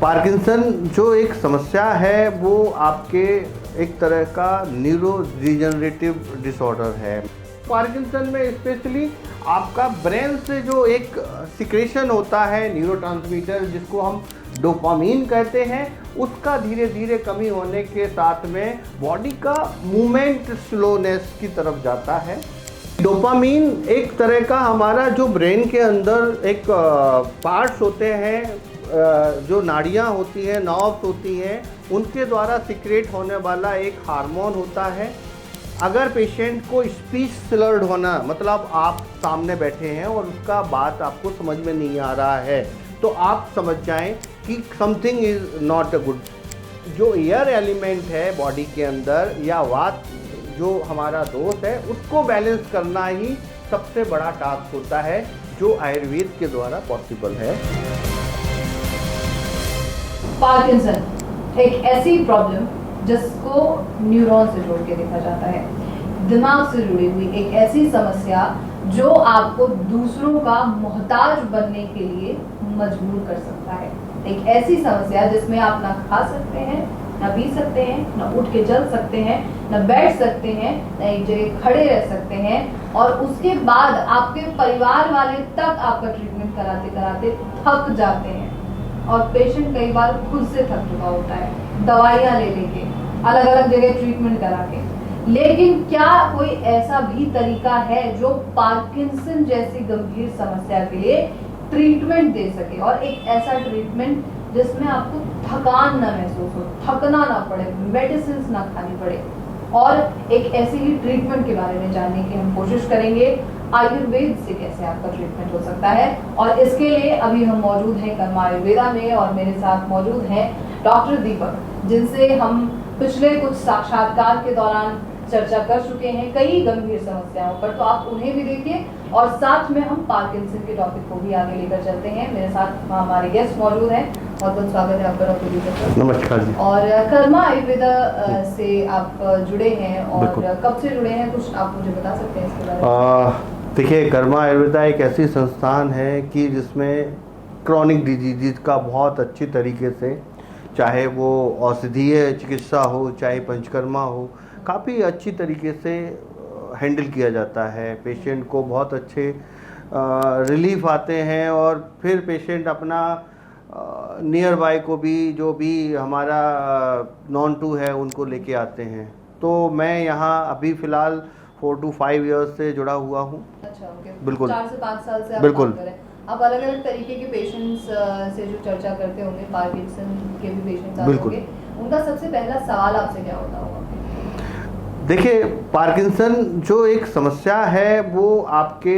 Parkinson जो एक समस्या है वो आपके एक तरह का न्यूरो डिजनरेटिव डिसऑर्डर है। पार्किंसन में स्पेशली आपका ब्रेन से जो एक सिक्रेशन होता है न्यूरोट्रांसमीटर जिसको हम डोपामीन कहते हैं, उसका धीरे धीरे कमी होने के साथ में बॉडी का मूवमेंट स्लोनेस की तरफ जाता है। डोपामीन एक तरह का हमारा जो ब्रेन के अंदर एक पार्ट्स होते हैं, जो नाड़ियाँ होती हैं, नर्व्स होती हैं, उनके द्वारा सिक्रेट होने वाला एक हार्मोन होता है। अगर पेशेंट को स्पीच स्लर्ड होना, मतलब आप सामने बैठे हैं और उसका बात आपको समझ में नहीं आ रहा है, तो आप समझ जाएं कि समथिंग इज़ नॉट गुड। जो एयर एलिमेंट है बॉडी के अंदर या वात जो हमारा दोष है, उसको बैलेंस करना ही सबसे बड़ा टास्क होता है, जो आयुर्वेद के द्वारा पॉसिबल है। पार्किंसन एक ऐसी प्रॉब्लम जिसको न्यूरॉन से जोड़ के देखा जाता है, दिमाग से जुड़ी हुई एक ऐसी समस्या जो आपको दूसरों का मोहताज बनने के लिए मजबूर कर सकता है। एक ऐसी समस्या जिसमें आप ना खा सकते हैं, ना पी सकते हैं, ना उठ के चल सकते हैं, ना बैठ सकते हैं, ना एक जगह खड़े रह सकते हैं, और उसके बाद आपके परिवार वाले तक आपका ट्रीटमेंट कराते कराते थक जाते हैं। और पेशेंट कई बार खुद से थक चुका होता है, दवाइयाँ ले लेके, अलग अलग जगह ट्रीटमेंट करा के। लेकिन क्या कोई ऐसा भी तरीका है जो पार्किंसन जैसी गंभीर समस्या के लिए ट्रीटमेंट दे सके, और एक ऐसा ट्रीटमेंट जिसमें आपको थकान ना महसूस हो, थकना ना पड़े, मेडिसिन ना खानी पड़े, और एक ऐसी ही ट्रीटमेंट के बारे में जानने की हम कोशिश करेंगे। आयुर्वेद से कैसे आपका ट्रीटमेंट हो सकता है, और इसके लिए अभी हम मौजूद हैं कर्मा आयुर्वेदा में, और मेरे साथ मौजूद हैं डॉक्टर दीपक, जिनसे हम पिछले कुछ साक्षात्कार के दौरान चर्चा कर चुके हैं कई गंभीर समस्याओं पर। तो आप उन्हें भी देखिए, और साथ में हम पार्किंसन के टॉपिक को भी आगे लेकर चलते हैं। मेरे साथ हमारे गेस्ट मौजूद हैं, बहुत बहुत स्वागत है आपका डॉक्टर दीपक। नमस्कार जी। और कर्मा आयुर्वेदा से आप जुड़े हैं, और कब से जुड़े हैं, कुछ आप मुझे बता सकते हैं इसके बारे में? देखिए, कर्मा आयुर्वेदा एक ऐसी संस्थान है कि जिसमें क्रॉनिक डिजीज़ का बहुत अच्छी तरीके से, चाहे वो औषधीय चिकित्सा हो, चाहे पंचकर्मा हो, काफ़ी अच्छी तरीके से हैंडल किया जाता है। पेशेंट को बहुत अच्छे रिलीफ आते हैं, और फिर पेशेंट अपना नियर बाय को भी, जो भी हमारा नॉन टू है, उनको लेके आते हैं। तो मैं यहाँ अभी फ़िलहाल 4 to 5 ईयर्स से जुड़ा हुआ हूँ। अच्छा, ओके। बिल्कुल। 4 से 5 साल से आप बिल्कुल काम कर रहे हैं। आप अलग अलग तरीके के पेशेंट्स से जो चर्चा करते होंगे, पार्किंसन के भी पेशेंट्स आते होंगे, उनका सबसे पहला सवाल आपसे क्या होता होगा? देखिए, पार्किंसन जो एक समस्या है वो आपके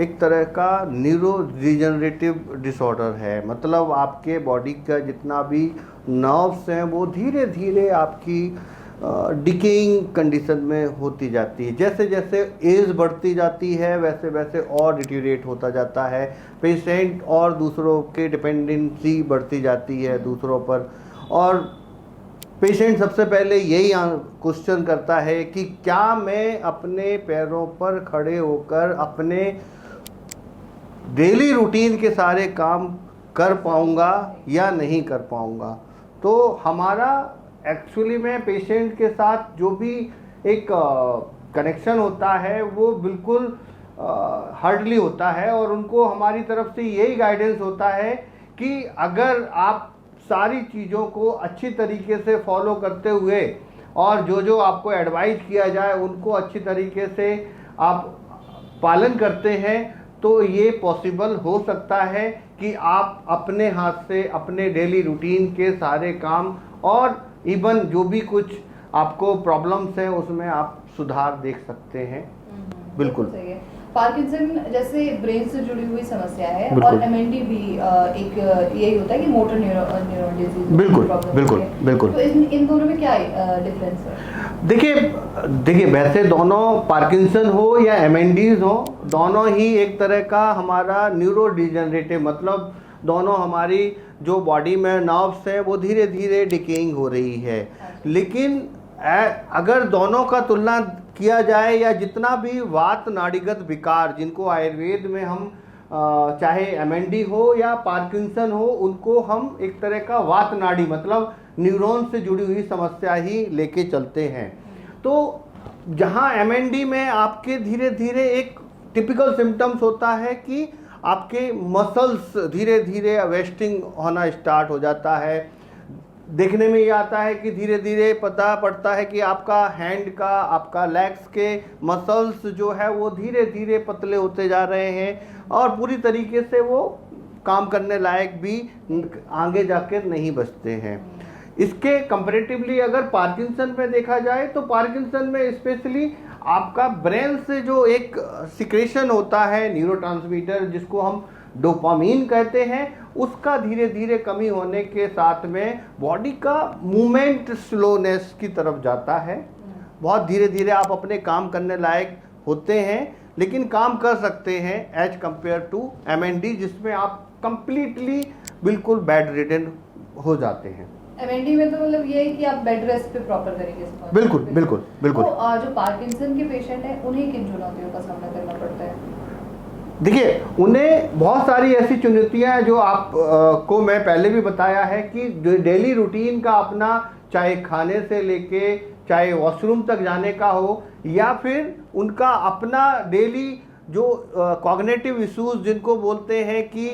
एक तरह का न्यूरो डिजनरेटिव डिसऑर्डर है। मतलब आपके बॉडी का जितना भी नर्व्स हैं वो धीरे धीरे आपकी डिकेइंग कंडीशन में होती जाती है। जैसे जैसे एज बढ़ती जाती है वैसे वैसे और डिटीरिएट होता जाता है पेशेंट, और दूसरों के डिपेंडेंसी बढ़ती जाती है दूसरों पर। और पेशेंट सबसे पहले यही क्वेश्चन करता है कि क्या मैं अपने पैरों पर खड़े होकर अपने डेली रूटीन के सारे काम कर पाऊंगा या नहीं कर पाऊंगा। तो हमारा एक्चुअली में पेशेंट के साथ जो भी एक कनेक्शन होता है वो बिल्कुल हार्डली होता है, और उनको हमारी तरफ से यही गाइडेंस होता है कि अगर आप सारी चीज़ों को अच्छी तरीके से फॉलो करते हुए, और जो जो आपको एडवाइस किया जाए उनको अच्छी तरीके से आप पालन करते हैं, तो ये पॉसिबल हो सकता है कि आप अपने हाथ से अपने डेली रूटीन के सारे काम, और इवन जो भी कुछ आपको प्रॉब्लम्स हैं उसमें आप सुधार देख सकते हैं। बिल्कुल सही है। पार्किंसन जैसे ब्रेन से जुड़ी हुई समस्या है, बिल्कुल। और एमएनडी भी एक यही होता है कि मोटर न्यूरॉन डिजीज। बिल्कुल बिल्कुल बिल्कुल। तो इन दोनों में क्या डिफरेंस है? देखिए वैसे दोनों पार्किंसन हो या एमएनडीज हो, दोनों ही एक तरह का हमारा न्यूरो डिजनरेटिव, मतलब दोनों हमारी जो बॉडी में नर्व्स हैं वो धीरे धीरे डिकेइंग हो रही है। लेकिन अगर दोनों का तुलना किया जाए, या जितना भी वात नाड़ीगत विकार जिनको आयुर्वेद में हम चाहे एमएनडी हो या पार्किंसन हो, उनको हम एक तरह का वात नाड़ी मतलब न्यूरॉन से जुड़ी हुई समस्या ही लेके चलते हैं। तो जहाँ एमएनडी में आपके धीरे धीरे एक टिपिकल सिम्टम्स होता है कि आपके मसल्स धीरे धीरे वेस्टिंग होना स्टार्ट हो जाता है। देखने में ये आता है कि धीरे धीरे पता पड़ता है कि आपका हैंड का, आपका लेग्स के मसल्स जो है वो धीरे धीरे पतले होते जा रहे हैं और पूरी तरीके से वो काम करने लायक भी आगे जाकर नहीं बचते हैं। इसके कंपैरेटिवली अगर पार्किंसन में देखा जाए तो पार्किंसन में स्पेशली आपका ब्रेन से जो एक सिक्रेशन होता है न्यूरोट्रांसमीटर जिसको हम डोपामीन कहते हैं, उसका धीरे धीरे कमी होने के साथ में बॉडी का मूवमेंट स्लोनेस की तरफ जाता है। बहुत धीरे धीरे आप अपने काम करने लायक होते हैं, लेकिन काम कर सकते हैं एज कंपेयर टू एमएनडी जिसमें आप कंप्लीटली बिल्कुल बेड रिडन हो जाते हैं। एमएनडी में तो मतलब ये है कि आप बेड रेस्ट पे प्रॉपर तरीके से बिल्कुल बिल्कुल बिल्कुल। तो जो पार्किंसन के पेशेंट हैं उन्हें किन चुनौतियों का सामना करना पड़ता है? देखिए, उन्हें बहुत सारी ऐसी चुनौतियां हैं जो आप को मैं पहले भी बताया है कि डेली रूटीन का अपना, चाहे खाने से लेके चाहे वॉशरूम तक जाने का हो या फिर उनका अपना डेली जो कॉग्निटिव इश्यूज जिनको बोलते हैं कि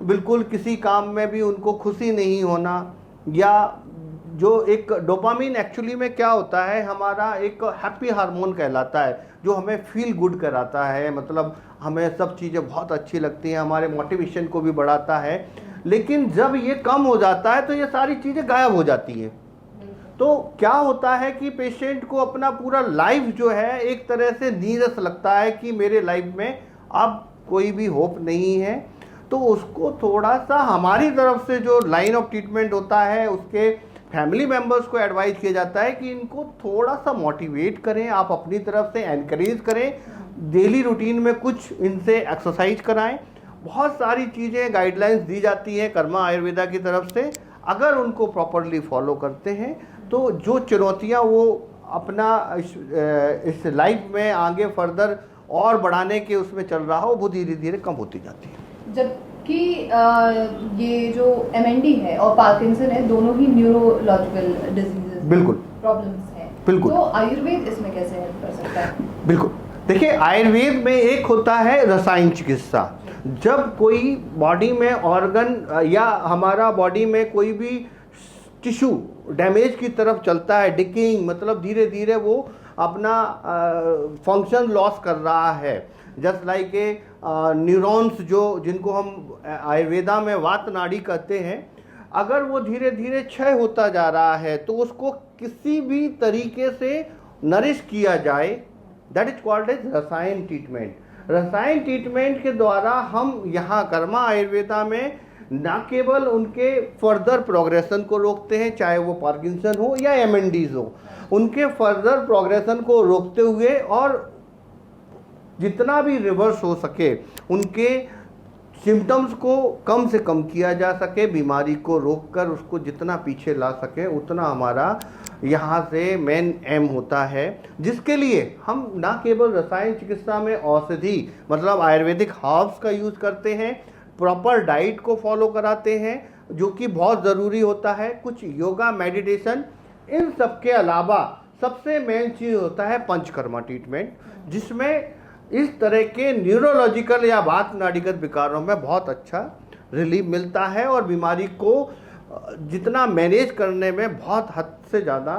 बिल्कुल किसी काम में भी उनको खुशी नहीं होना, या जो एक डोपामीन एक्चुअली में क्या होता है, हमारा एक हैप्पी हार्मोन कहलाता है जो हमें फील गुड कराता है, मतलब हमें सब चीज़ें बहुत अच्छी लगती हैं, हमारे मोटिवेशन को भी बढ़ाता है। लेकिन जब ये कम हो जाता है तो ये सारी चीज़ें गायब हो जाती हैं। तो क्या होता है कि पेशेंट को अपना पूरा लाइफ जो है एक तरह से नीरस लगता है कि मेरे लाइफ में अब कोई भी होप नहीं है। तो उसको थोड़ा सा हमारी तरफ से जो लाइन ऑफ ट्रीटमेंट होता है उसके फैमिली मेम्बर्स को एडवाइस किया जाता है कि इनको थोड़ा सा मोटिवेट करें, आप अपनी तरफ से एनकरेज करें, डेली रूटीन में कुछ इनसे एक्सरसाइज कराएं। बहुत सारी चीज़ें गाइडलाइंस दी जाती हैं कर्मा आयुर्वेदा की तरफ से, अगर उनको प्रॉपरली फॉलो करते हैं तो जो चुनौतियां वो अपना इस लाइफ में आगे फर्दर और बढ़ाने के उसमें चल रहा हो वो धीरे धीरे कम होती जाती है। जबकि ये जो एमएनडी है और पार्किंसन है दोनों ही न्यूरोलॉजिकल डिजीजेस, बिल्कुल प्रॉब्लम्स हैं, बिल्कुल। तो आयुर्वेद इसमें कैसे हेल्प कर सकता है? बिल्कुल, देखिए आयुर्वेद में एक होता है रसायन चिकित्सा। जब कोई बॉडी में ऑर्गन या हमारा बॉडी में कोई भी टिश्यू डैमेज की तरफ चलता है, डिकेइंग मतलब धीरे धीरे वो अपना फंक्शन लॉस कर रहा है, जस्ट लाइक ए न्यूरॉन्स जो जिनको हम आयुर्वेदा में वात नाड़ी कहते हैं, अगर वो धीरे धीरे क्षय होता जा रहा है तो उसको किसी भी तरीके से नरिश किया जाए, दैट इज कॉल्ड एज रसायन ट्रीटमेंट। रसायन ट्रीटमेंट के द्वारा हम यहाँ कर्मा आयुर्वेदा में न केवल उनके फर्दर प्रोग्रेशन को रोकते हैं, चाहे वो पार्किंसन हो या एमएनडीज हो, उनके फर्दर प्रोग्रेशन को रोकते हुए और जितना भी रिवर्स हो सके उनके सिम्टम्स को कम से कम किया जा सके, बीमारी को रोककर उसको जितना पीछे ला सके उतना हमारा यहाँ से मेन एम होता है, जिसके लिए हम ना केवल रसायन चिकित्सा में औषधि मतलब आयुर्वेदिक हर्ब्स का यूज़ करते हैं, प्रॉपर डाइट को फॉलो कराते हैं जो कि बहुत ज़रूरी होता है, कुछ योगा मेडिटेशन, इन सब के अलावा सबसे मेन चीज़ होता है पंचकर्मा ट्रीटमेंट, जिसमें इस तरह के न्यूरोलॉजिकल या वात नाड़ीगत विकारों में बहुत अच्छा रिलीफ मिलता है और बीमारी को जितना मैनेज करने में बहुत हद से ज़्यादा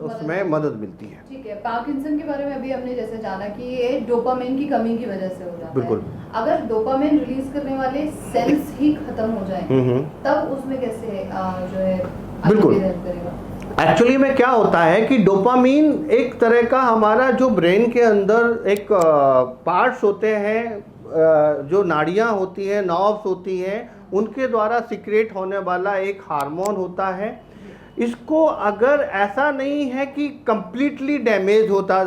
उसमें मदद मिलती है। ठीक है, पार्किंसन के बारे में अभी हमने जैसे जाना कि ये डोपामिन की कमी की वजह से हो जाता है। बिल्कुल। अगर डोपामिन रिलीज करने वाले सेल्स ही खत्म हो जाएं तब उसमें कैसे जो है बिल्कुल हेल्प करेगा? एक्चुअली में क्या होता है कि डोपामीन एक तरह का हमारा जो ब्रेन के अंदर एक पार्ट्स होते हैं, जो नाड़ियाँ होती हैं, नर्व्स होती हैं, उनके द्वारा सिक्रेट होने वाला एक हार्मोन होता है। इसको अगर ऐसा नहीं है कि कंप्लीटली डैमेज होता,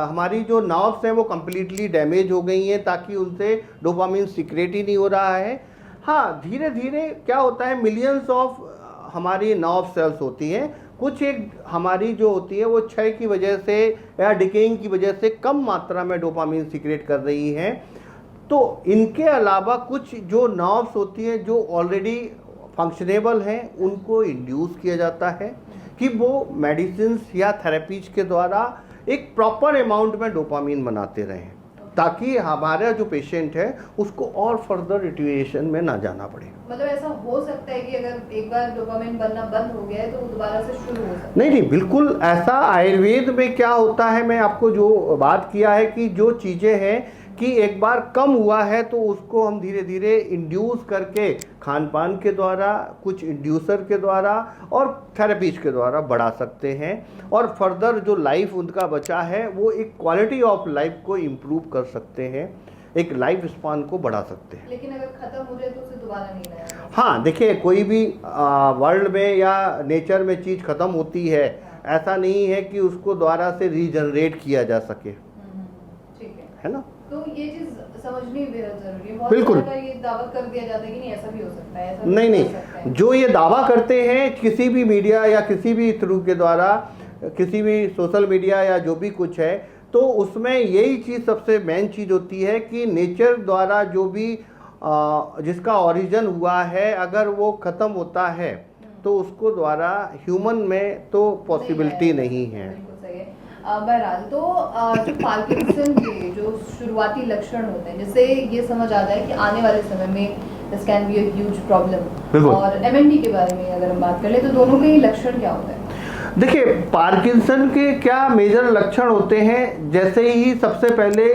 हमारी जो नर्व्स हैं वो कंप्लीटली डैमेज हो गई हैं ताकि उनसे डोपामीन सिक्रेट ही नहीं हो रहा है। हाँ, धीरे धीरे क्या होता है, मिलियंस ऑफ हमारी नर्व सेल्स होती हैं, कुछ एक हमारी जो होती है वो क्षय की वजह से या डिकेइंग की वजह से कम मात्रा में डोपामीन सिक्रेट कर रही हैं। तो इनके अलावा कुछ जो नर्व्स होती हैं जो ऑलरेडी फंक्शनेबल हैं उनको इंड्यूस किया जाता है कि वो मेडिसिन या थेरेपीज के द्वारा एक प्रॉपर अमाउंट में डोपामीन बनाते रहें, ताकि हमारा जो पेशेंट है उसको और फर्दर डिटीरिएशन में ना जाना पड़े। मतलब ऐसा हो सकता है कि अगर एक बार डोपामिन बनना बंद हो गया है तो वो दोबारा से शुरू हो सकता है? नहीं नहीं, बिल्कुल ऐसा आयुर्वेद में क्या होता है, मैं आपको जो बात किया है कि जो चीज़ें हैं कि एक बार कम हुआ है तो उसको हम धीरे धीरे इंड्यूस करके खान पान के द्वारा, कुछ इंड्यूसर के द्वारा और थेरेपीज के द्वारा बढ़ा सकते हैं, और फर्दर जो लाइफ उनका बचा है वो एक क्वालिटी ऑफ लाइफ को इम्प्रूव कर सकते हैं, एक लाइफ स्पान को बढ़ा सकते हैं। लेकिन अगर खत्म हो जाए तो उसे दोबारा नहीं लाया? हाँ देखिए, कोई भी वर्ल्ड में या नेचर में चीज़ खत्म होती है, ऐसा नहीं है कि उसको दोबारा से रीजनरेट किया जा सके, ठीक है ना। तो ये चीज समझनी बेहद जरूरी है। बहुत बिल्कुल। सारा ये दावा कर दिया जाता है कि नहीं ऐसा भी हो सकता है, ऐसा नहीं भी हो सकता नहीं, है। जो ये दावा करते हैं किसी भी मीडिया या किसी भी थ्रू के द्वारा, किसी भी सोशल मीडिया या जो भी कुछ है, तो उसमें यही चीज़ सबसे मेन चीज़ होती है कि नेचर द्वारा जो भी जिसका ओरिजिन हुआ है अगर वो ख़त्म होता है तो उसको द्वारा ह्यूमन में तो पॉसिबिलिटी नहीं है। बिल्कुल सही है। बहरहाल तो जो पार्किंसन के जो शुरुआती लक्षण होते हैं, जिससे ये समझ आता है कि आने वाले समय में this can be a huge problem, और एमएनडी के बारे में अगर हम बात कर ले तो दोनों के ही लक्षण क्या होते हैं? देखिए, पार्किंसन के क्या मेजर लक्षण होते हैं, जैसे ही सबसे पहले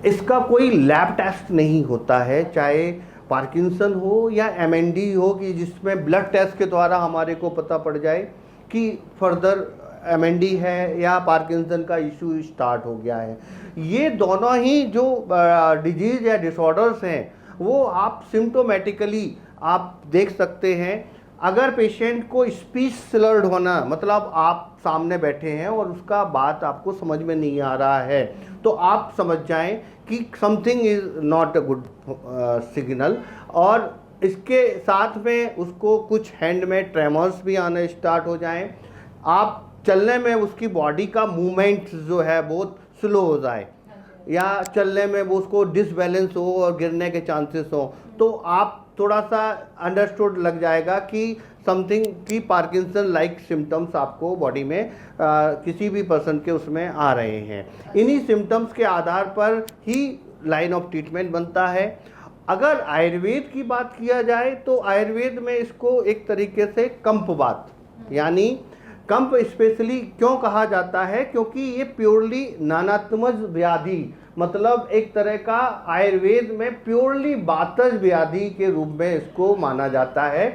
इसका कोई लैब टेस्ट नहीं होता है, चाहे पार्किंसन हो या एमएनडी हो, कि जिसमें ब्लड टेस्ट के द्वारा हमारे को पता पड़ जाए कि फर्दर एमएनडी है या पार्किंसन का इशू स्टार्ट हो गया है। ये दोनों ही जो डिजीज या डिसऑर्डर्स हैं वो आप सिम्टोमेटिकली आप देख सकते हैं। अगर पेशेंट को स्पीच स्लर्ड होना, मतलब आप सामने बैठे हैं और उसका बात आपको समझ में नहीं आ रहा है, तो आप समझ जाएं कि something is not a good signal. और इसके साथ में उसको कुछ हैंड में ट्रेमर्स भी आना स्टार्ट हो जाएं, आप चलने में उसकी बॉडी का मूवमेंट जो है बहुत स्लो हो जाए, या चलने में वो उसको डिसबैलेंस हो और गिरने के चांसेस हो, तो आप थोड़ा सा अंडरस्टूड लग जाएगा कि समथिंग की पार्किंसन लाइक सिम्टम्स आपको बॉडी में किसी भी पर्सन के उसमें आ रहे हैं। इन्हीं सिम्टम्स के आधार पर ही लाइन ऑफ ट्रीटमेंट बनता है। अगर आयुर्वेद की बात किया जाए तो आयुर्वेद में इसको एक तरीके से कंपवात, यानी कंप स्पेशली क्यों कहा जाता है, क्योंकि ये प्योरली नानात्मज व्याधि, मतलब एक तरह का आयुर्वेद में प्योरली वातज व्याधि के रूप में इसको माना जाता है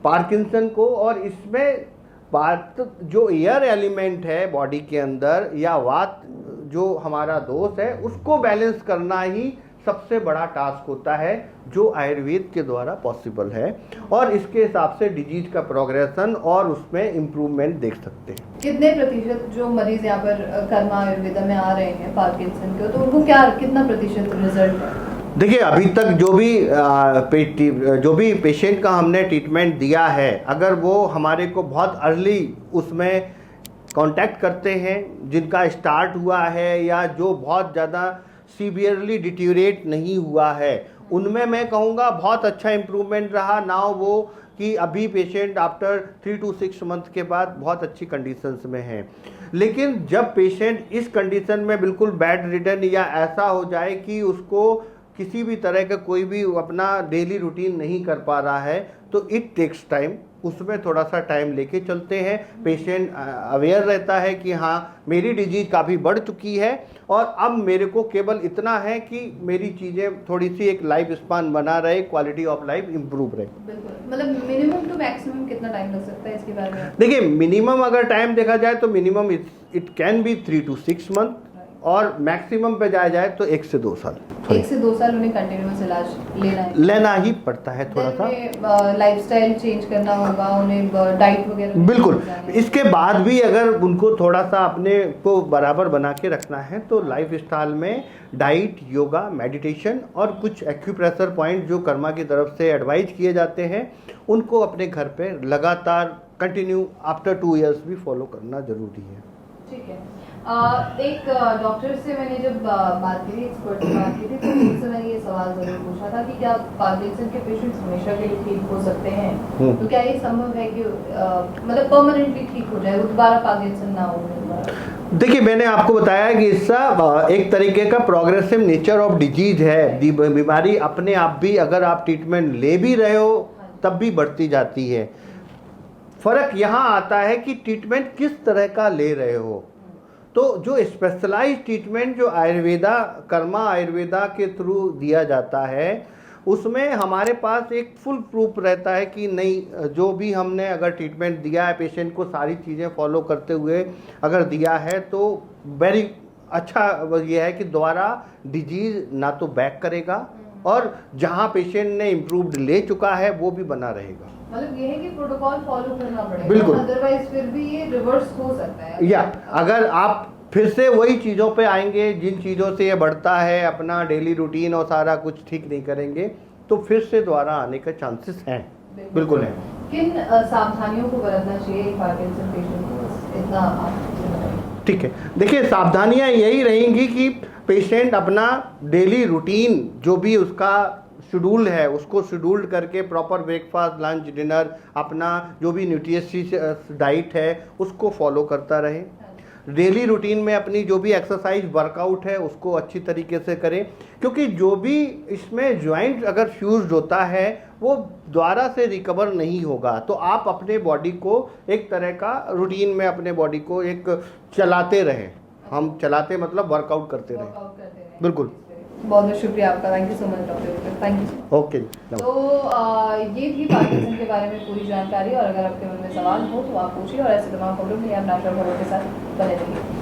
पार्किंसन को। और इसमें वात जो एयर एलिमेंट है बॉडी के अंदर, या वात जो हमारा दोष है, उसको बैलेंस करना ही सबसे बड़ा टास्क होता है, जो आयुर्वेद के द्वारा पॉसिबल है, और इसके हिसाब से डिजीज का प्रोग्रेशन और उसमें इम्प्रूवमेंट देख सकते हैं। कितने प्रतिशत जो मरीज यहाँ पर कर्मा आयुर्वेदा में आ रहे हैं पार्किंसन के, तो उनको क्या कितना प्रतिशत रिजल्ट है? देखिए, अभी तक जो भी पेशेंट का हमने ट्रीटमेंट दिया है, अगर वो हमारे को बहुत अर्ली उसमें कांटेक्ट करते हैं, जिनका स्टार्ट हुआ है या जो बहुत ज़्यादा सीवियरली डिटीरिएट नहीं हुआ है, उनमें मैं कहूँगा बहुत अच्छा इम्प्रूवमेंट रहा। नाउ वो कि अभी पेशेंट आफ्टर 3 to 6 मंथ के बाद बहुत अच्छी कंडीशंस में है। लेकिन जब पेशेंट इस कंडीशन में बिल्कुल बेड रिडन या ऐसा हो जाए कि उसको किसी भी तरह का कोई भी अपना डेली रूटीन नहीं कर पा रहा है, तो इट टेक्स टाइम, उसमें थोड़ा सा टाइम लेके चलते हैं। पेशेंट अवेयर रहता है कि हाँ मेरी डिजीज काफ़ी बढ़ चुकी है और अब मेरे को केवल इतना है कि मेरी चीज़ें थोड़ी सी एक लाइफ स्पान बना रहे, क्वालिटी ऑफ लाइफ इम्प्रूव रहे। बिल्कुल, मतलब मिनिमम टू मैक्सिमम कितना टाइम लग सकता है इसके बारे में? देखिए, मिनिमम अगर टाइम देखा जाए तो minimum it can be 3 to 6 month, और मैक्सिमम पे जाया जाए तो 1 से 2 साल। 1 से 2 साल उन्हें कंटिन्यूअस इलाज लेना ही पड़ता है थोड़ा सा। लाइफस्टाइल चेंज करना होगा उन्हें, डाइट वगैरह। बिल्कुल, इसके बाद भी अगर उनको थोड़ा सा अपने को बराबर बना के रखना है तो लाइफ स्टाइल में डाइट, योगा, मेडिटेशन और कुछ एक्यूप्रेशर पॉइंट जो कर्मा की तरफ से एडवाइज किए जाते हैं, उनको अपने घर पे लगातार कंटिन्यू आफ्टर 2 years भी फॉलो करना जरूरी है। ठीक है। एक डॉक्टर से मैंने जब बात की थी, एक्सपर्ट से बात की थी, तो उनसे मैंने ये सवाल जरूर पूछा था कि क्या पार्किंसन के पेशेंट्स हमेशा के लिए ठीक हो सकते हैं? तो क्या ये संभव है कि मतलब परमानेंटली ठीक हो जाए, वो दोबारा पार्किंसन ना हो दोबारा? देखिए, मैंने आपको बताया कि इसका एक तरीके का प्रोग्रेसिव नेचर ऑफ डिजीज है। बीमारी अपने आप भी अगर आप ट्रीटमेंट ले भी रहे हो तब भी बढ़ती जाती है। फर्क यहाँ आता है कि ट्रीटमेंट किस तरह का ले रहे हो। तो जो स्पेशलाइज्ड ट्रीटमेंट जो आयुर्वेदा, कर्मा आयुर्वेदा के थ्रू दिया जाता है, उसमें हमारे पास एक फुल प्रूफ रहता है कि नहीं, जो भी हमने अगर ट्रीटमेंट दिया है पेशेंट को सारी चीज़ें फॉलो करते हुए अगर दिया है तो वेरी अच्छा ये है कि दोबारा डिजीज़ ना तो बैक करेगा और जहाँ पेशेंट ने इम्प्रूव्ड ले चुका है वो भी बना रहेगा। मतलब ये है कि प्रोटोकॉल फॉलो करना पड़ेगा, बिल्कुल, अदरवाइज फिर भी ये रिवर्स हो सकता है। या अगर आप फिर से वही चीज़ों पे आएंगे जिन चीज़ों से ये बढ़ता है, अपना डेली रूटीन और सारा कुछ ठीक नहीं करेंगे, तो फिर से दोबारा आने का चांसेस हैं, बिल्कुल है। किन सावधानियों को बरतना चाहिए पार्किंसन पेशेंट को, इतना आप? ठीक है, देखिए सावधानियां यही रहेंगी कि पेशेंट अपना डेली रूटीन जो भी उसका शेड्यूल है उसको शेड्यूल्ड करके प्रॉपर ब्रेकफास्ट, लंच, डिनर, अपना जो भी न्यूट्रिशियस डाइट है उसको फॉलो करता रहे। डेली रूटीन में अपनी जो भी एक्सरसाइज, वर्कआउट है उसको अच्छी तरीके से करें, क्योंकि जो भी इसमें जॉइंट अगर फ्यूज्ड होता है वो दोबारा से रिकवर नहीं होगा। तो आप अपने बॉडी को एक तरह का रूटीन में अपने बॉडी को एक चलाते रहें। हम चलाते मतलब वर्कआउट करते रहें। बिल्कुल, बहुत बहुत शुक्रिया आपका, thank you so much doctor, thank you. Okay. तो ये थी पार्किंसन के बारे में पूरी जानकारी, और अगर आपके मन में सवाल हो तो आप पूछिए, और ऐसे तमाम खबरों के लिए आप नेशनल खबरों के साथ बने रहिए।